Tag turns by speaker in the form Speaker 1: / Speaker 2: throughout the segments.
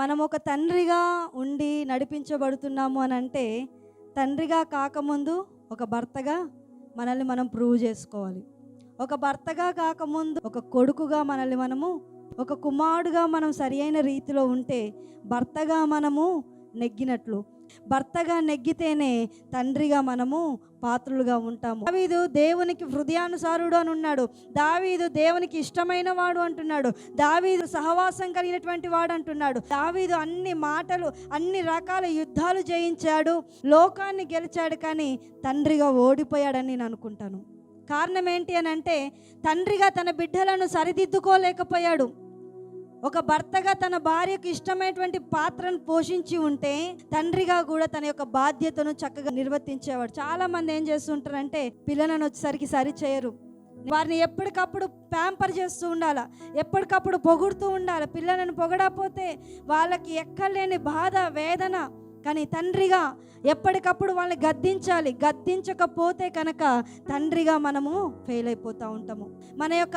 Speaker 1: మనం ఒక తండ్రిగా ఉండి నడిపించబడుతున్నాము అని అంటే, తండ్రిగా కాకముందు ఒక భర్తగా మనల్ని మనం ప్రూవ్ చేసుకోవాలి. ఒక భర్తగా కాకముందు ఒక కొడుకుగా మనల్ని మనము, ఒక కుమారుడుగా మనం సరియైన రీతిలో ఉంటే భర్తగా మనము నెగ్గినట్లు. భర్తగా నెగ్గితేనే తండ్రిగా మనము పాత్రులుగా ఉంటాము. దావీదు దేవునికి హృదయానుసారుడు అని ఉన్నాడు. దావీదు దేవునికి ఇష్టమైన వాడు అంటున్నాడు. దావీదు సహవాసం కలిగినటువంటి వాడు అంటున్నాడు. దావీదు అన్ని మాటలు, అన్ని రకాల యుద్ధాలు జయించాడు, లోకాన్ని గెలిచాడు, కానీ తండ్రిగా ఓడిపోయాడని నేను అనుకుంటాను. కారణం ఏంటి అని అంటే, తండ్రిగా తన బిడ్డలను సరిదిద్దుకోలేకపోయాడు. ఒక భర్తగా తన భార్యకు ఇష్టమైనటువంటి పాత్రను పోషించి ఉంటే తండ్రిగా కూడా తన యొక్క బాధ్యతను చక్కగా నిర్వర్తించేవాడు. చాలా మంది ఏం చేస్తుంటారంటే, పిల్లలను వచ్చేసరికి సరి చేయరు. వారిని ఎప్పటికప్పుడు ప్యాంపర్ చేస్తూ ఉండాలి, ఎప్పటికప్పుడు పొగుడుతూ ఉండాలి. పిల్లలను పొగడకపోతే వాళ్ళకి ఎక్కలేని బాధ, వేదన. కానీ తండ్రిగా ఎప్పటికప్పుడు వాళ్ళని గద్దించాలి. గద్దించకపోతే కనుక తండ్రిగా మనము ఫెయిల్ అయిపోతూ ఉంటాము. మన యొక్క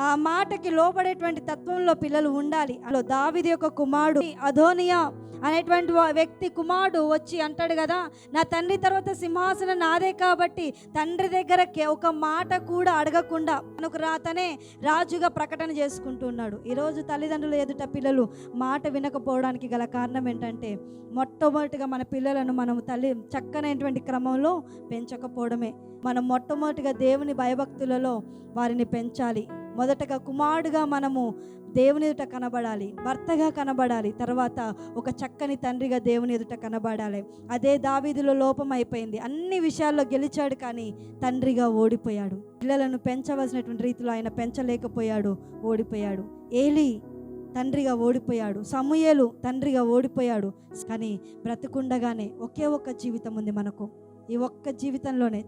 Speaker 1: ఆ మాటకి లోబడేటువంటి తత్వంలో పిల్లలు ఉండాలి. అలా దావీదు యొక్క కుమారుడు అదోనియా అనేటువంటి వ్యక్తి కుమారుడు వచ్చి అంటాడు కదా, నా తండ్రి తర్వాత సింహాసనం నాదే కాబట్టి తండ్రి దగ్గర ఒక మాట కూడా అడగకుండా మనకు తనే రాజుగా ప్రకటన చేసుకుంటూ ఉన్నాడు. ఈరోజు తల్లిదండ్రుల ఎదుట పిల్లలు మాట వినకపోవడానికి గల కారణం ఏంటంటే, మొట్టమొదటిగా మన పిల్లలను మనం చక్కనైనటువంటి క్రమంలో పెంచకపోవడమే. మనం మొట్టమొదటిగా దేవుని భయభక్తులలో వారిని పెంచాలి. మొదటగా కుమారుడుగా మనము దేవుని ఎదుట కనబడాలి, భర్తగా కనబడాలి, తర్వాత ఒక చక్కని తండ్రిగా దేవుని ఎదుట కనబడాలి. అదే దావీదులో లోపం అయిపోయింది. అన్ని విషయాల్లో గెలిచాడు, కానీ తండ్రిగా ఓడిపోయాడు. పిల్లలను పెంచవలసినటువంటి రీతిలో ఆయన పెంచలేకపోయాడు, ఓడిపోయాడు. ఏలీ తండ్రిగా ఓడిపోయాడు, సమూయేలు తండ్రిగా ఓడిపోయాడు. కానీ బ్రతుకుండగానే ఒకే ఒక్క జీవితం ఉంది మనకు. ఈ ఒక్క జీవితంలోనే